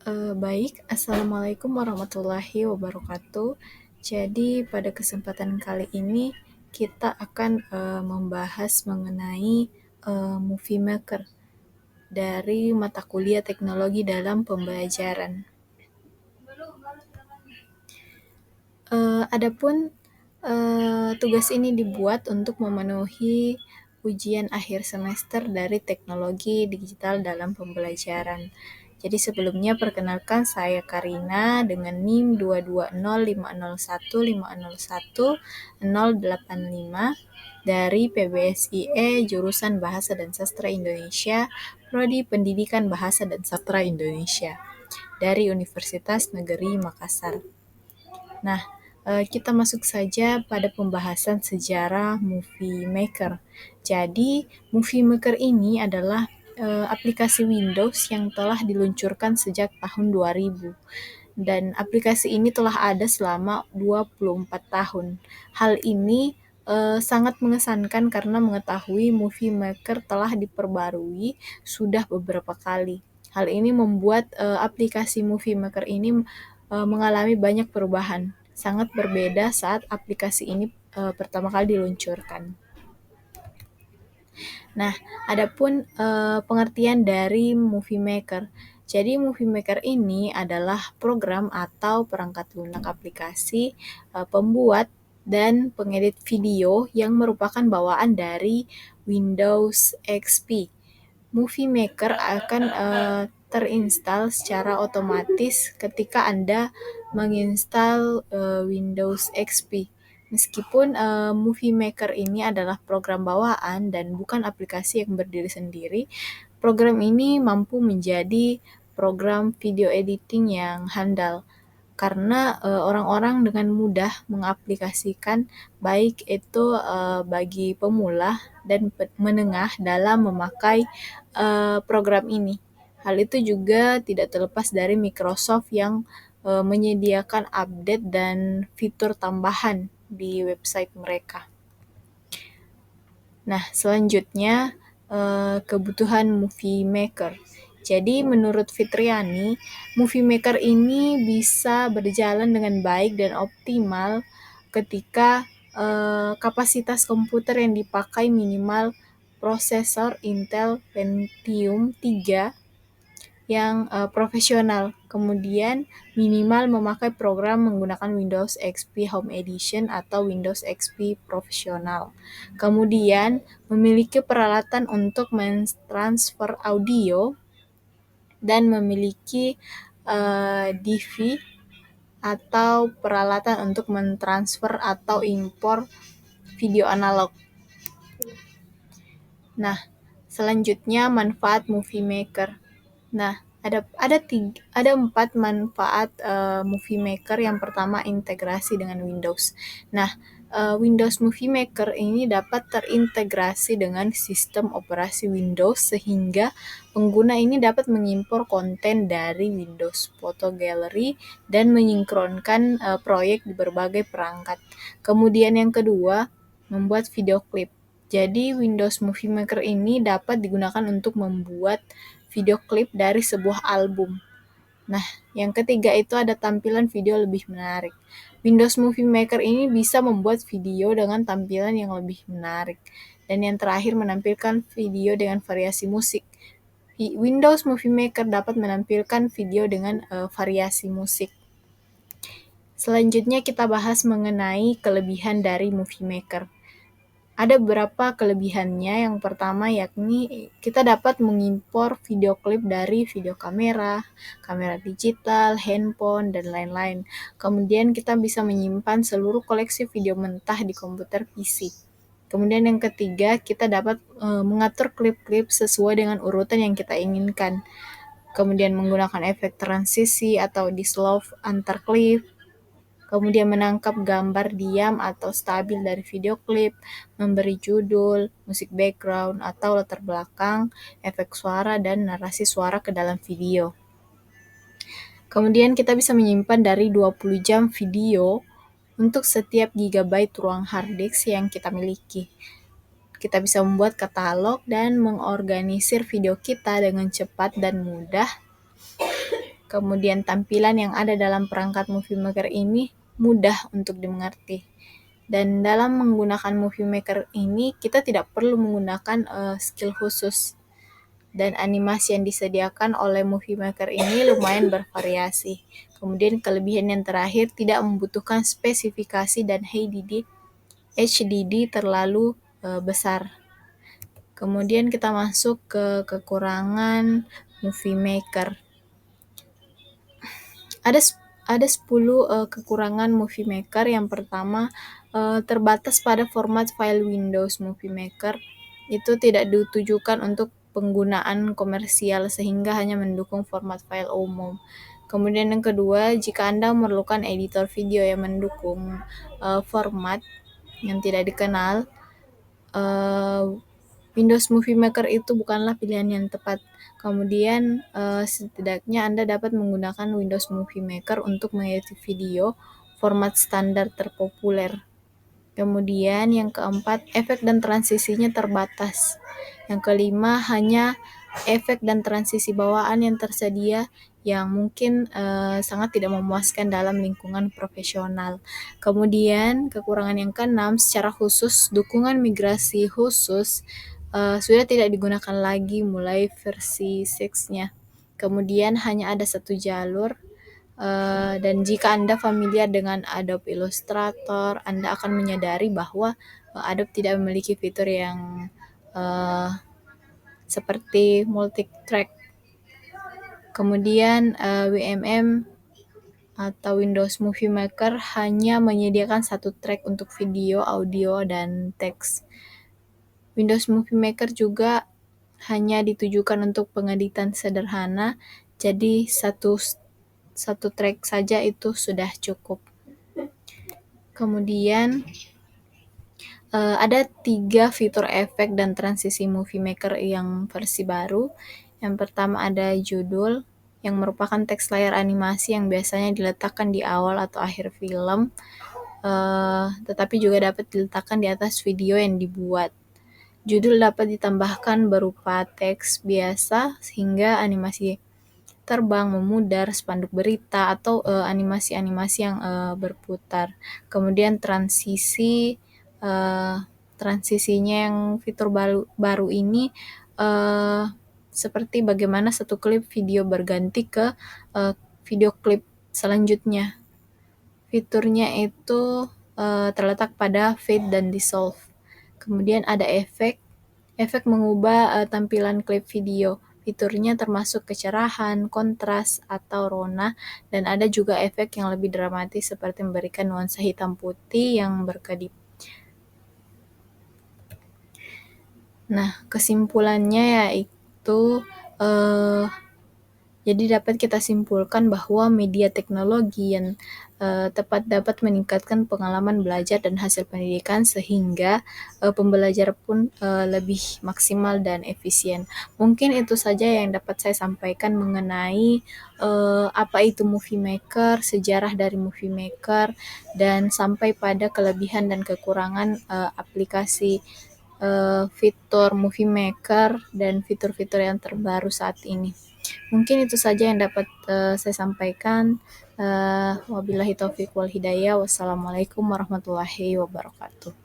Baik, Assalamualaikum warahmatullahi wabarakatuh. Jadi pada kesempatan kali ini kita akan membahas mengenai Movie Maker dari mata kuliah teknologi dalam pembelajaran. Adapun tugas ini dibuat untuk memenuhi ujian akhir semester dari teknologi digital dalam pembelajaran. Jadi sebelumnya perkenalkan saya Karina dengan NIM 22050015085 dari PBSIE jurusan Bahasa dan Sastra Indonesia, Prodi Pendidikan Bahasa dan Sastra Indonesia dari Universitas Negeri Makassar. Nah, kita masuk saja pada pembahasan sejarah Movie Maker. Jadi, Movie Maker ini adalah aplikasi Windows yang telah diluncurkan sejak tahun 2000. Dan aplikasi ini telah ada selama 24 tahun. Hal ini sangat mengesankan karena mengetahui Movie Maker telah diperbarui sudah beberapa kali. Hal ini membuat aplikasi Movie Maker ini mengalami banyak perubahan, sangat berbeda saat aplikasi ini pertama kali diluncurkan. Nah, adapun pengertian dari Movie Maker. Jadi Movie Maker ini adalah program atau perangkat lunak aplikasi pembuat dan pengedit video yang merupakan bawaan dari Windows XP. Movie Maker akan terinstal secara otomatis ketika Anda menginstal Windows XP. Meskipun Movie Maker ini adalah program bawaan dan bukan aplikasi yang berdiri sendiri, program ini mampu menjadi program video editing yang handal karena orang-orang dengan mudah mengaplikasikan baik itu bagi pemula dan menengah dalam memakai program ini. Hal itu juga tidak terlepas dari Microsoft yang menyediakan update dan fitur tambahan di website mereka. Nah, selanjutnya kebutuhan Movie Maker. Jadi menurut Fitriani, Movie Maker ini bisa berjalan dengan baik dan optimal ketika kapasitas komputer yang dipakai minimal prosesor Intel Pentium 3 yang profesional. Kemudian minimal memakai program menggunakan Windows XP Home Edition atau Windows XP Professional. Kemudian memiliki peralatan untuk mentransfer audio dan memiliki DV atau peralatan untuk mentransfer atau impor video analog. Nah, selanjutnya manfaat Movie Maker. Nah, ada 4 manfaat Movie Maker. Yang pertama, integrasi dengan Windows. Nah, Windows Movie Maker ini dapat terintegrasi dengan sistem operasi Windows sehingga pengguna ini dapat mengimpor konten dari Windows Photo Gallery dan menyinkronkan proyek di berbagai perangkat. Kemudian yang kedua, membuat video klip. Jadi Windows Movie Maker ini dapat digunakan untuk membuat video klip dari sebuah album. Nah, yang ketiga itu ada tampilan video lebih menarik. Windows Movie Maker ini bisa membuat video dengan tampilan yang lebih menarik. Dan yang terakhir menampilkan video dengan variasi musik. Windows Movie Maker dapat menampilkan video dengan variasi musik. Selanjutnya kita bahas mengenai kelebihan dari Movie Maker. Ada beberapa kelebihannya. Yang pertama yakni kita dapat mengimpor video klip dari video kamera digital, handphone, dan lain-lain. Kemudian kita bisa menyimpan seluruh koleksi video mentah di komputer PC. Kemudian yang ketiga, kita dapat mengatur klip-klip sesuai dengan urutan yang kita inginkan. Kemudian menggunakan efek transisi atau dissolve antar klip. Kemudian menangkap gambar diam atau stabil dari video klip, memberi judul, musik background atau latar belakang, efek suara, dan narasi suara ke dalam video. Kemudian kita bisa menyimpan dari 20 jam video untuk setiap gigabyte ruang hard disk yang kita miliki. Kita bisa membuat katalog dan mengorganisir video kita dengan cepat dan mudah. Kemudian tampilan yang ada dalam perangkat Movie Maker ini mudah untuk dimengerti. Dan dalam menggunakan Movie Maker ini kita tidak perlu menggunakan skill khusus. Dan animasi yang disediakan oleh Movie Maker ini lumayan bervariasi. Kemudian kelebihan yang terakhir tidak membutuhkan spesifikasi dan HDD terlalu besar. Kemudian kita masuk ke kekurangan Movie Maker. Ada 10 kekurangan Movie Maker. Yang pertama, terbatas pada format file Windows. Movie Maker itu tidak ditujukan untuk penggunaan komersial sehingga hanya mendukung format file umum. Kemudian yang kedua, jika Anda memerlukan editor video yang mendukung format yang tidak dikenal, Windows Movie Maker itu bukanlah pilihan yang tepat. Kemudian setidaknya Anda dapat menggunakan Windows Movie Maker untuk mengedit video format standar terpopuler. Kemudian yang keempat, efek dan transisinya terbatas. Yang kelima, hanya efek dan transisi bawaan yang tersedia yang mungkin sangat tidak memuaskan dalam lingkungan profesional. Kemudian kekurangan yang keenam, secara khusus dukungan migrasi khusus sudah tidak digunakan lagi mulai versi 6-nya. Kemudian hanya ada satu jalur, dan jika Anda familiar dengan Adobe Illustrator, Anda akan menyadari bahwa Adobe tidak memiliki fitur yang seperti multi-track. Kemudian WMM atau Windows Movie Maker hanya menyediakan satu track untuk video, audio, dan teks. Windows Movie Maker juga hanya ditujukan untuk pengeditan sederhana, jadi satu track saja itu sudah cukup. Kemudian ada 3 fitur efek dan transisi Movie Maker yang versi baru. Yang pertama ada judul, yang merupakan teks layar animasi yang biasanya diletakkan di awal atau akhir film, tetapi juga dapat diletakkan di atas video yang dibuat. Judul dapat ditambahkan berupa teks biasa sehingga animasi terbang, memudar, spanduk berita, atau animasi-animasi yang berputar. Kemudian transisinya yang fitur baru ini seperti bagaimana satu klip video berganti ke video klip selanjutnya. Fiturnya itu terletak pada fade dan dissolve. Kemudian ada efek mengubah tampilan klip video. Fiturnya termasuk kecerahan, kontras, atau rona, dan ada juga efek yang lebih dramatis seperti memberikan nuansa hitam putih yang berkedip. Nah, kesimpulannya yaitu jadi dapat kita simpulkan bahwa media teknologi yang tepat dapat meningkatkan pengalaman belajar dan hasil pendidikan sehingga pembelajaran pun lebih maksimal dan efisien. Mungkin itu saja yang dapat saya sampaikan mengenai apa itu Movie Maker, sejarah dari Movie Maker, dan sampai pada kelebihan dan kekurangan aplikasi fitur Movie Maker dan fitur-fitur yang terbaru saat ini. Mungkin itu saja yang dapat saya sampaikan. Wabillahi taufiq wal hidayah. Wassalamualaikum warahmatullahi wabarakatuh.